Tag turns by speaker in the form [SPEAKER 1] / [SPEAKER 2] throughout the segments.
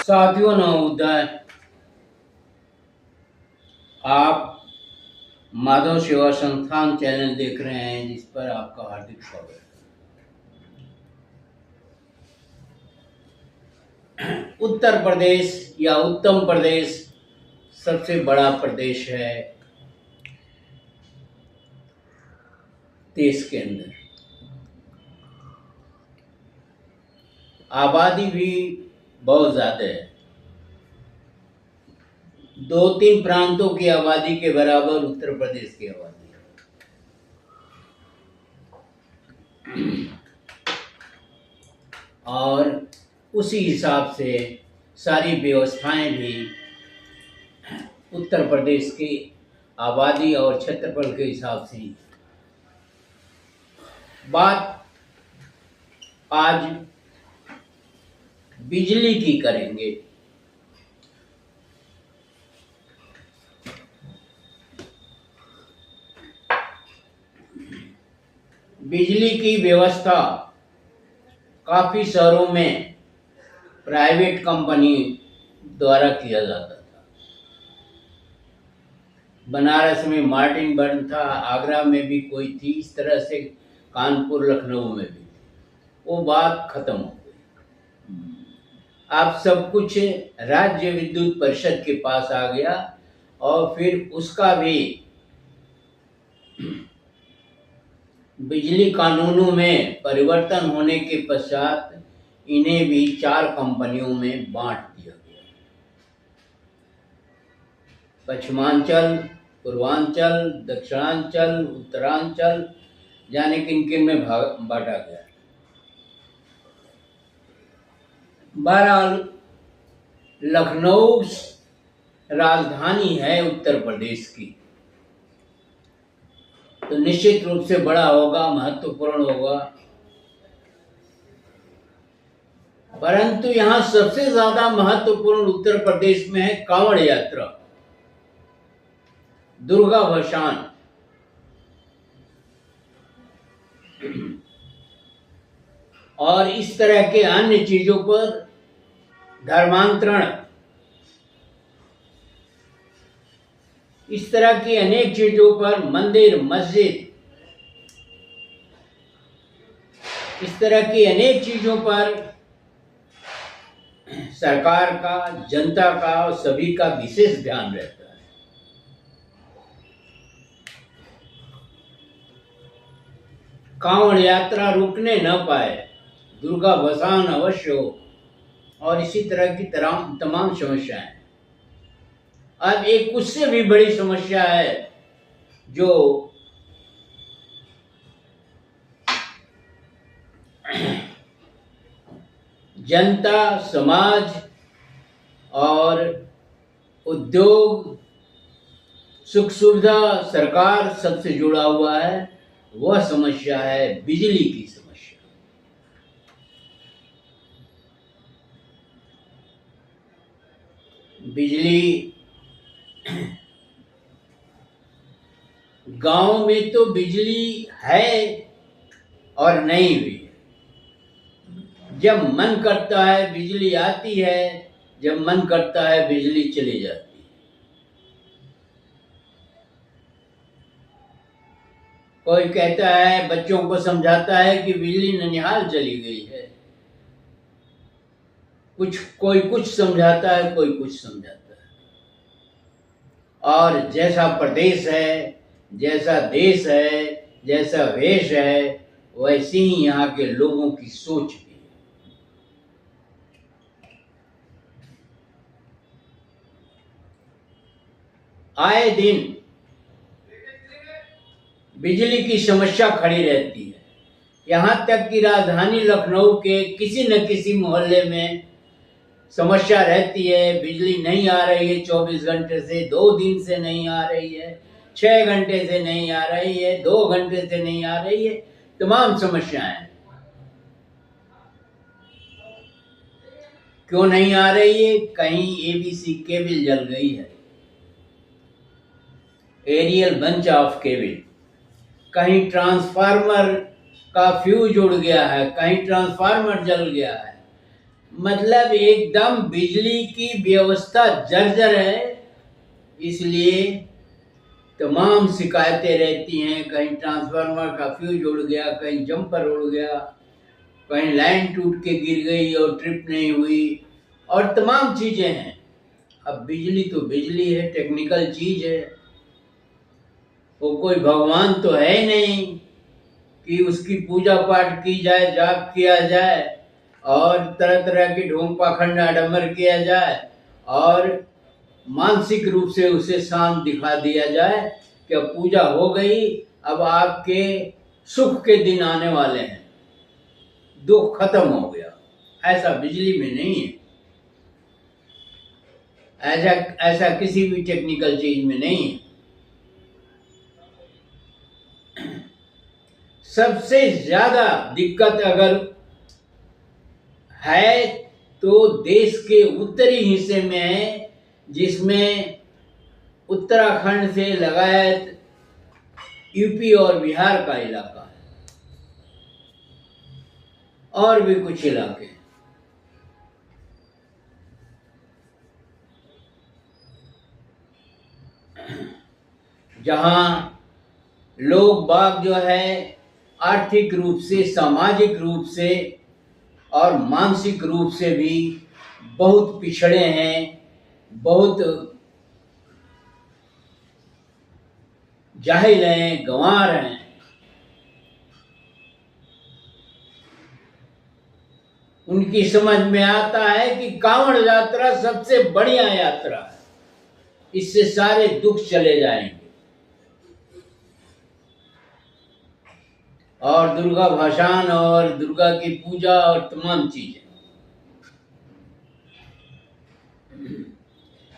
[SPEAKER 1] साथियों नवोदय, आप माधव सेवा संस्थान चैनल देख रहे हैं, जिस पर आपका हार्दिक स्वागत है। उत्तर प्रदेश या उत्तम प्रदेश सबसे बड़ा प्रदेश है देश के अंदर। आबादी भी बहुत ज्यादा है, 2-3 प्रांतों की आबादी के बराबर उत्तर प्रदेश की आबादी है। और उसी हिसाब से सारी व्यवस्थाएं भी उत्तर प्रदेश की आबादी और क्षेत्रफल के हिसाब से। बात आज बिजली की करेंगे। बिजली की व्यवस्था काफी शहरों में प्राइवेट कंपनी द्वारा किया जाता था। बनारस में मार्टिन बर्न था, आगरा में भी कोई थी, इस तरह से कानपुर लखनऊ में भी थी। वो बात खत्म हो गई। अब सब कुछ राज्य विद्युत परिषद के पास आ गया और फिर उसका भी बिजली कानूनों में परिवर्तन होने के पश्चात इन्हें भी 4 कंपनियों में बांट दिया गया। पश्चिमांचल, पूर्वांचल, दक्षिणांचल, उत्तरांचल, यानी किन में बांटा गया। बहरहाल लखनऊ राजधानी है उत्तर प्रदेश की, तो निश्चित रूप से बड़ा होगा, महत्वपूर्ण होगा। परंतु यहाँ सबसे ज्यादा महत्वपूर्ण उत्तर प्रदेश में है कांवड़ यात्रा, दुर्गा भसान। और इस तरह के अन्य चीजों पर धर्मांतरण, इस तरह की अनेक चीजों पर, मंदिर मस्जिद, इस तरह की अनेक चीजों पर सरकार का, जनता का और सभी का विशेष ध्यान रहता है। कांवड़ यात्रा रुकने न पाए, दुर्गा भसान अवश्य हो, और इसी तरह की तमाम समस्याएं। अब एक उससे भी बड़ी समस्या है जो जनता, समाज और उद्योग, सुख सुविधा, सरकार सबसे जुड़ा हुआ है। वह समस्या है बिजली की समस्या। बिजली गांव में तो बिजली है और नहीं भी। जब मन करता है बिजली आती है, जब मन करता है बिजली चली जाती है। कोई कहता है, बच्चों को समझाता है कि बिजली ननिहाल चली गई है। कोई कुछ समझाता है, कोई कुछ समझाता है। और जैसा प्रदेश है, जैसा देश है, जैसा वेश है, वैसी ही यहाँ के लोगों की सोच भी है। आए दिन बिजली की समस्या खड़ी रहती है। यहाँ तक कि राजधानी लखनऊ के किसी न किसी मोहल्ले में समस्या रहती है। बिजली नहीं आ रही है 24 घंटे से, 2 दिन से नहीं आ रही है, 6 घंटे से नहीं आ रही है, 2 घंटे से नहीं आ रही है, तमाम समस्याएं। क्यों नहीं आ रही है? कहीं एबीसी केबल जल गई है, एरियल बंच ऑफ केबल, कहीं ट्रांसफार्मर का फ्यूज उड़ गया है, कहीं ट्रांसफार्मर जल गया है, मतलब एकदम बिजली की व्यवस्था जर्जर है। इसलिए तमाम शिकायतें रहती हैं, कहीं ट्रांसफार्मर का फ्यूज उड़ गया, कहीं जंपर उड़ गया, कहीं लाइन टूट के गिर गई और ट्रिप नहीं हुई, और तमाम चीजें हैं। अब बिजली तो बिजली है, टेक्निकल चीज है, वो कोई भगवान तो है नहीं कि उसकी पूजा पाठ की जाए, जाप किया जाए और तरह तरह के ढोंग पाखंड आडंबर किया जाए और मानसिक रूप से उसे शांत दिखा दिया जाए कि अब पूजा हो गई, अब आपके सुख के दिन आने वाले हैं, दुख खत्म हो गया। ऐसा बिजली में नहीं है, ऐसा ऐसा किसी भी टेक्निकल चीज में नहीं है। सबसे ज्यादा दिक्कत अगर है तो देश के उत्तरी हिस्से में है, जिसमें उत्तराखंड से लगायत यूपी और बिहार का इलाका है, और भी कुछ इलाके। जहां लोग बाग जो है आर्थिक रूप से, सामाजिक रूप से और मानसिक रूप से भी बहुत पिछड़े हैं, बहुत जाहिल हैं, गंवार हैं। उनकी समझ में आता है कि कांवड़ यात्रा सबसे बढ़िया यात्रा है, इससे सारे दुख चले जाएंगे। और दुर्गा भाषान और दुर्गा की पूजा और तमाम चीजें।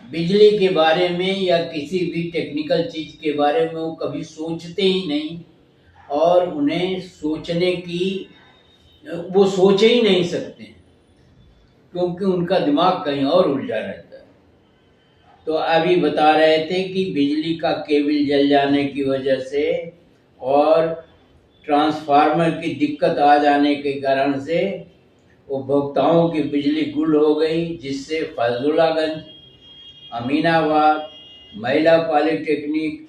[SPEAKER 1] बिजली के बारे में या किसी भी टेक्निकल चीज के बारे में वो कभी सोचते ही नहीं, और उन्हें सोचने की वो सोच ही नहीं सकते, क्योंकि उनका दिमाग कहीं और उलझा रहता है। तो अभी बता रहे थे कि बिजली का केबल जल जाने की वजह से और ट्रांसफार्मर की दिक्कत आ जाने के कारण से उपभोक्ताओं की बिजली गुल हो गई, जिससे फैजुल्लागंज, अमीनाबाद, महिला पॉलिटेक्निक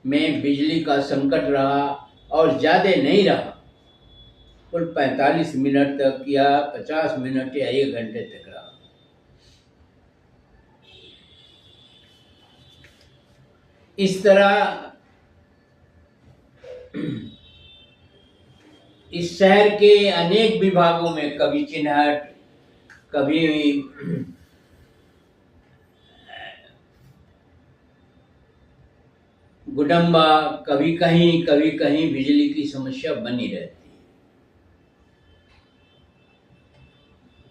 [SPEAKER 1] में बिजली का संकट रहा, और ज़्यादा नहीं रहा, कुल 45 मिनट तक या 50 मिनट या 1 घंटे तक रहा। इस तरह इस शहर के अनेक विभागों में, कभी चिन्हट, कभी गुडम्बा, कभी कहीं बिजली की समस्या बनी रहती है।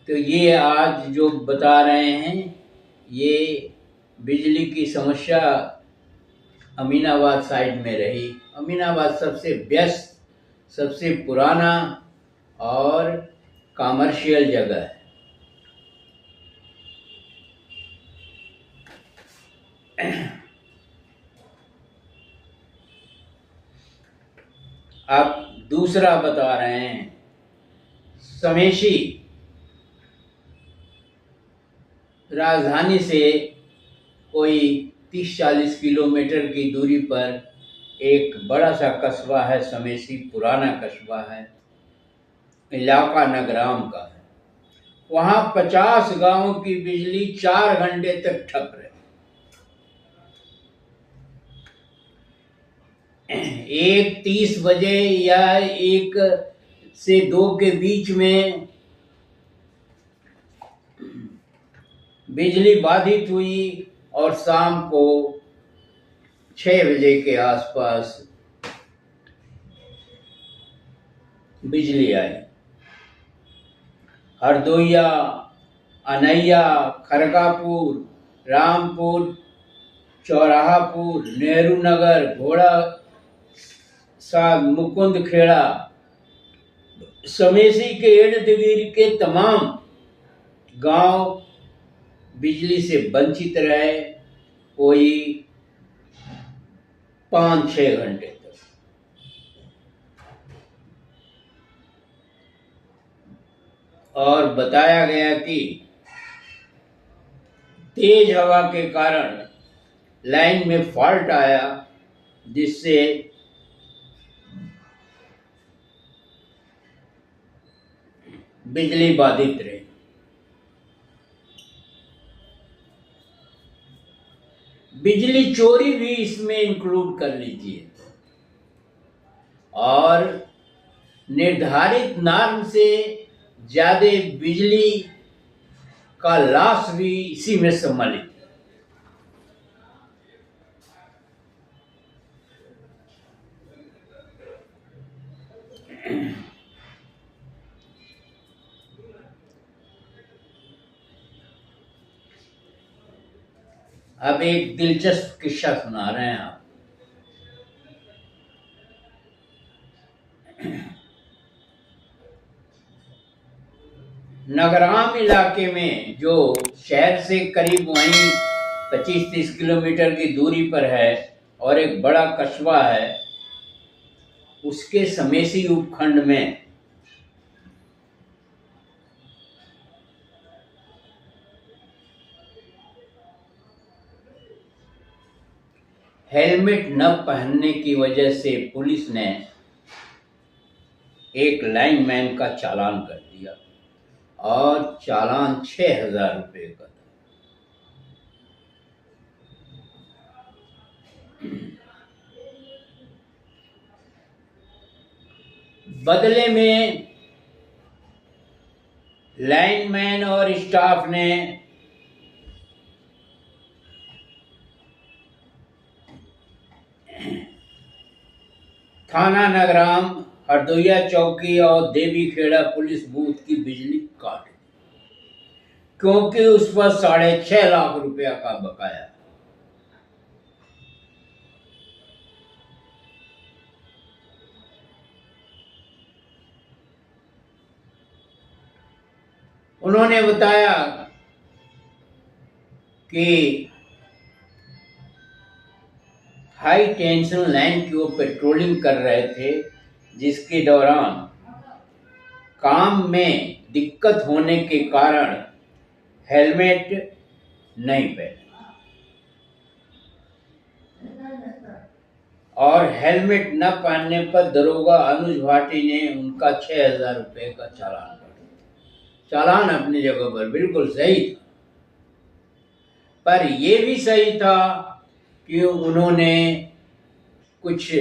[SPEAKER 1] तो ये आज जो बता रहे हैं, ये बिजली की समस्या अमीनाबाद साइड में रही। अमीनाबाद सबसे व्यस्त, सबसे पुराना और कमर्शियल जगह है। अब दूसरा बता रहे हैं, समेशी राजधानी से कोई 30-40 किलोमीटर की दूरी पर एक बड़ा सा कस्बा है समेशी, पुराना कस्बा है, इलाका नगराम का है। वहाँ 50 गांवों की बिजली 4 घंटे तक ठप रही। एक 30 बजे या 1 से 2 के बीच में बिजली बाधित हुई और शाम को 6 बजे के आसपास बिजली आई। हरदोइया, अनैया, खरगापुर, रामपुर, चौराहापुर, नेहरू नगर, घोड़ा साग, मुकुंद खेड़ा, समेसी के इर्द गिर्द के तमाम गांव बिजली से वंचित रहे, कोई 5-6 घंटे तक। और बताया गया कि तेज हवा के कारण लाइन में फॉल्ट आया, जिससे बिजली बाधित रही। बिजली चोरी भी इसमें इंक्लूड कर लीजिए, और निर्धारित नॉर्म से ज्यादा बिजली का लॉस भी इसी में सम्मिलित है। अब एक दिलचस्प किस्सा सुना रहे हैं आप। नगराम इलाके में, जो शहर से करीब वहीं 25-30 किलोमीटर की दूरी पर है और एक बड़ा कस्बा है, उसके समेसी उपखंड में हेलमेट न पहनने की वजह से पुलिस ने एक लाइनमैन का चालान कर दिया, और चालान 6,000 रुपये का था। बदले में लाइनमैन और स्टाफ ने थाना नगराम, हरदोइया चौकी और देवीखेड़ा पुलिस बूथ की बिजली काट दी, क्योंकि उस पर 6.5 लाख रुपया का बकाया। उन्होंने बताया कि हाई टेंशन लाइन की वो पेट्रोलिंग कर रहे थे, जिसके दौरान काम में दिक्कत होने के कारण हेलमेट नहीं पहने, और हेलमेट न पहनने पर दरोगा अनुज भाटी ने उनका 6,000 रुपये का चालान कर दिया। चालान अपनी जगह पर बिल्कुल सही था, पर यह भी सही था कि उन्होंने कुछ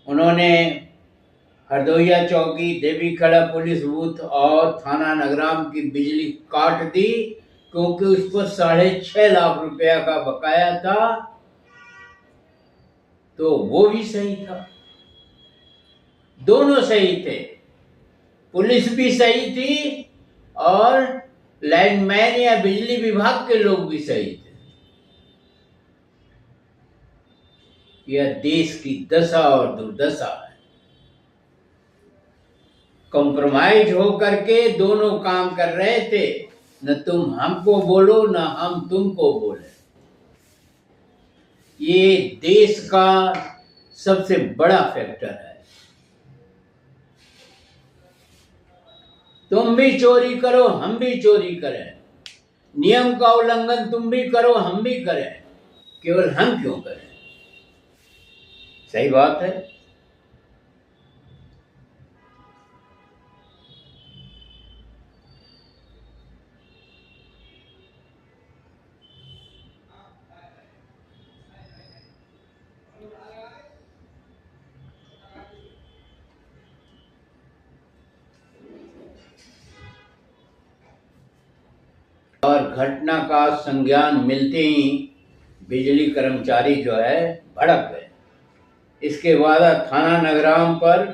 [SPEAKER 1] उन्होंने हरदोइया चौकी, देवीखेड़ा पुलिस बूथ और थाना नगराम की बिजली काट दी, क्योंकि उस पर 6.5 लाख रुपया का बकाया था। तो वो भी सही था, दोनों सही थे, पुलिस भी सही थी और लाइनमैन या बिजली विभाग के लोग भी सही थे। यह देश की दशा और दुर्दशा है। कॉम्प्रोमाइज हो करके दोनों काम कर रहे थे, न तुम हमको बोलो न हम तुमको बोले। ये देश का सबसे बड़ा फैक्टर है। तुम भी चोरी करो, हम भी चोरी करें, नियम का उल्लंघन तुम भी करो, हम भी करें, केवल हम क्यों करें? सही बात है। और घटना का संज्ञान मिलते ही बिजली कर्मचारी जो है भड़क गए। इसके बाद थाना नगराम पर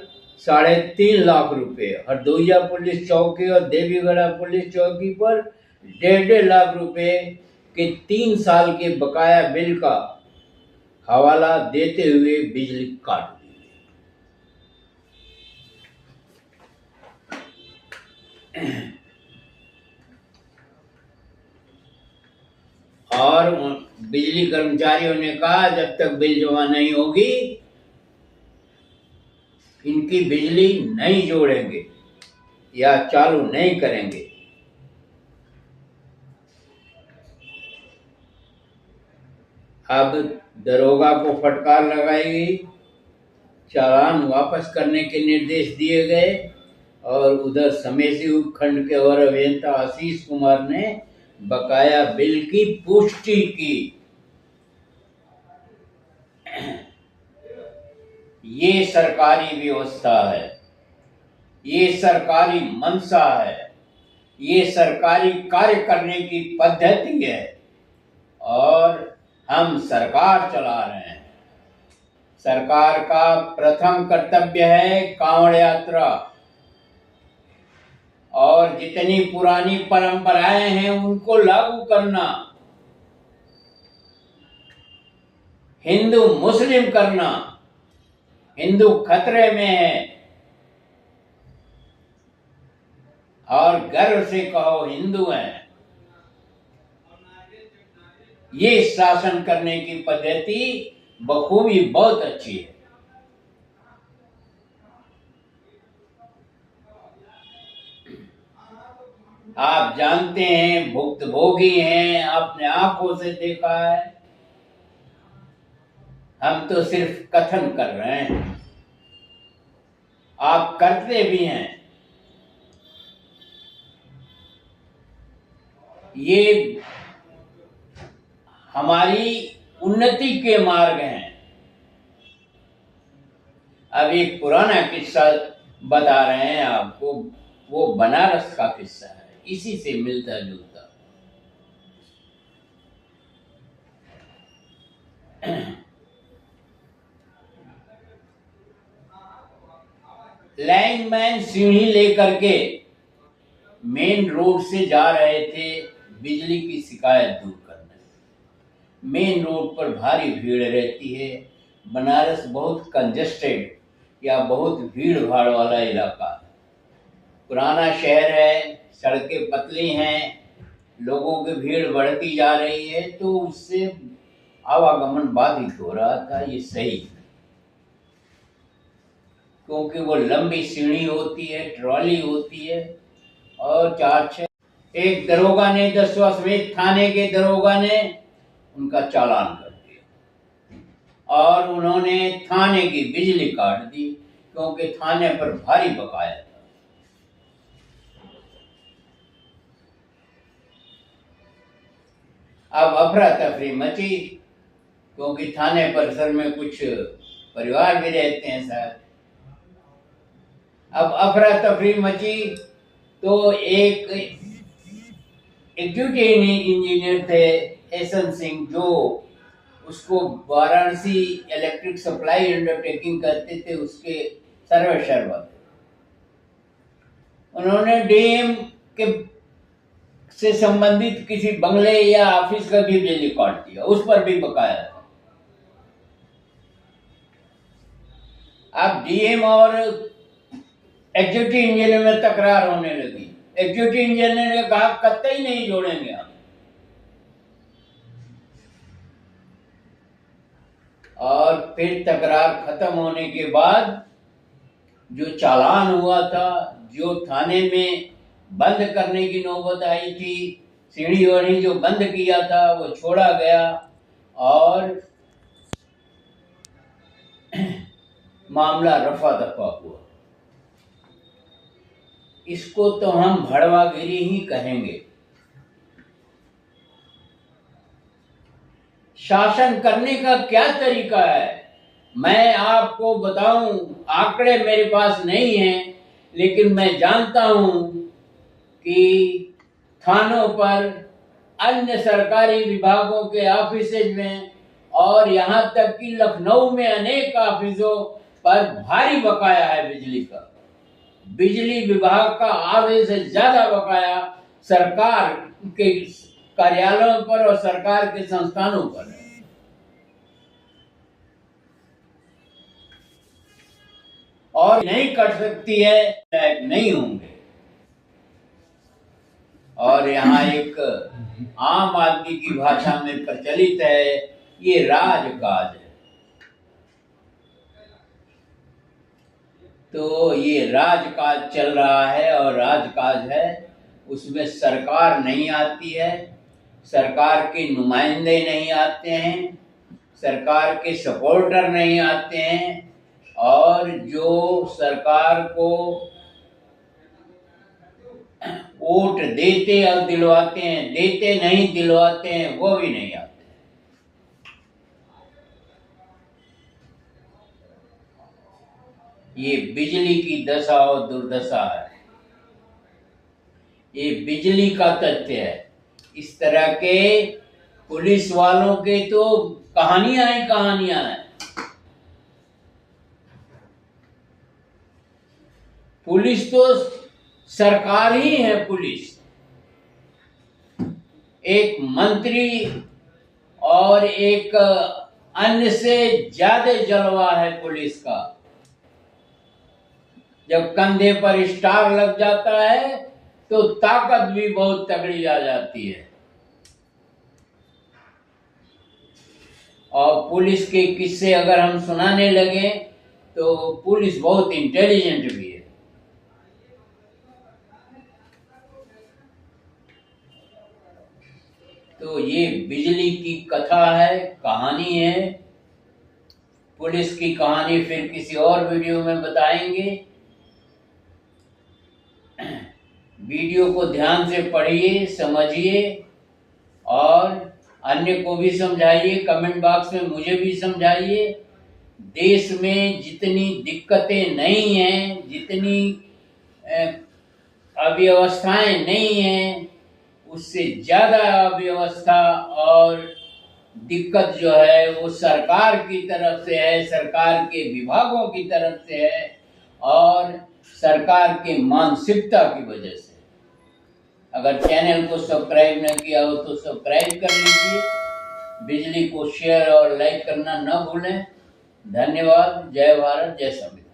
[SPEAKER 1] 3.5 लाख रुपए, हरदोइया पुलिस चौकी और देवीगढ़ा पुलिस चौकी पर 1.5 लाख रुपए के 3 साल के बकाया बिल का हवाला देते हुए बिजली काट दी। और बिजली कर्मचारियों ने कहा, जब तक बिल जमा नहीं होगी इनकी उनकी बिजली नहीं जोड़ेंगे या चालू नहीं करेंगे। अब दरोगा को फटकार लगाई गई, चालान वापस करने के निर्देश दिए गए और उधर समेसी उपखंड के और अभियंता आशीष कुमार ने बकाया बिल की पुष्टि की। ये सरकारी व्यवस्था है, ये सरकारी मंशा है, ये सरकारी कार्य करने की पद्धति है और हम सरकार चला रहे हैं। सरकार का प्रथम कर्तव्य है कांवड़ यात्रा और जितनी पुरानी परंपराएं हैं उनको लागू करना, हिंदू मुस्लिम करना। हिंदू खतरे में है और गर्व से कहो हिंदू हैं। ये शासन करने की पद्धति बखूबी बहुत अच्छी है। आप जानते हैं, भुक्तभोगी हैं, आपने आंखों से देखा है। हम तो सिर्फ कथन कर रहे हैं, आप करते भी हैं। ये हमारी उन्नति के मार्ग हैं। अब एक पुराना किस्सा बता रहे हैं आपको, वो बनारस का किस्सा है, इसी से मिलता जुलता। लाइनमैन सीढ़ी लेकर के मेन रोड से जा रहे थे बिजली की शिकायत दूर करने। मेन रोड पर भारी भीड़ रहती है। बनारस बहुत कंजेस्टेड या बहुत भीड़ भाड़ वाला इलाका है। पुराना शहर है, सड़कें पतली हैं, लोगों की भीड़ बढ़ती जा रही है, तो उससे आवागमन बाधित हो रहा था। ये सही, क्योंकि वो लंबी सीढ़ी होती है, ट्रॉली होती है और 4-6। एक दरोगा ने, दसवां समेत थाने के दरोगा ने उनका चालान कर दिया और उन्होंने थाने की बिजली काट दी, क्योंकि थाने पर भारी बकाया था। अब अफरा तफरी मची, क्योंकि थाने परिसर में कुछ परिवार भी रहते हैं शायद। अब अफरा तफरी मची तो एक एग्जीक्यूटिव इंजीनियर थे एसएन सिंह, जो उसको वाराणसी इलेक्ट्रिक सप्लाई अंडरटेकिंग करते थे, उसके सर्वेसर्वा थे। उन्होंने डीएम के से संबंधित किसी बंगले या ऑफिस का भी बिजली काट दिया, उस पर भी बकाया था। अब डीएम और एग्जीक्यूटिव इंजीनियर में तकरार होने लगी। एग्जीक्यूटिव इंजीनियर ने कहा कतई नहीं जोड़ेंगे हम, और फिर तकरार खत्म होने के बाद जो चालान हुआ था, जो थाने में बंद करने की नौबत आई थी, सीढ़ी वाली जो बंद किया था, वो छोड़ा गया और मामला रफा दफा हुआ। इसको तो हम भड़वागिरी ही कहेंगे। शासन करने का क्या तरीका है, मैं आपको बताऊं, आंकड़े मेरे पास नहीं हैं, लेकिन मैं जानता हूं कि थानों पर, अन्य सरकारी विभागों के ऑफिसेज में और यहां तक कि लखनऊ में अनेक ऑफिसों पर भारी बकाया है बिजली का। बिजली विभाग का आधे से ज्यादा बकाया सरकार के कार्यालयों पर और सरकार के संस्थानों पर है। और नहीं कट सकती है, नहीं होंगे। और यहाँ एक आम आदमी की भाषा में प्रचलित है, ये राजकाज है। तो ये राजकाज चल रहा है और राजकाज है, उसमें सरकार नहीं आती है, सरकार के नुमाइंदे नहीं आते हैं, सरकार के सपोर्टर नहीं आते हैं, और जो सरकार को वोट देते और दिलवाते हैं, देते नहीं दिलवाते हैं, वो भी नहीं आते। ये बिजली की दशा और दुर्दशा है, ये बिजली का तथ्य है। इस तरह के पुलिस वालों के तो कहानियां ही कहानियां हैं। पुलिस तो सरकार ही है। पुलिस एक मंत्री और एक अन्य से ज्यादा जलवा है पुलिस का। जब कंधे पर स्टार लग जाता है तो ताकत भी बहुत तगड़ी आ जाती है। और पुलिस के किस्से अगर हम सुनाने लगे तो पुलिस बहुत इंटेलिजेंट भी है। तो ये बिजली की कथा है, कहानी है। पुलिस की कहानी फिर किसी और वीडियो में बताएंगे। वीडियो को ध्यान से पढ़िए, समझिए और अन्य को भी समझाइए। कमेंट बॉक्स में मुझे भी समझाइए। देश में जितनी दिक्कतें नहीं हैं, जितनी अव्यवस्थाएं नहीं हैं, उससे ज्यादा अव्यवस्था और दिक्कत जो है वो सरकार की तरफ से है, सरकार के विभागों की तरफ से है और सरकार के मानसिकता की वजह से। अगर चैनल को सब्सक्राइब न किया हो तो सब्सक्राइब कर लीजिए। बिजली को शेयर और लाइक करना न भूलें। धन्यवाद। जय भारत, जय संविधान।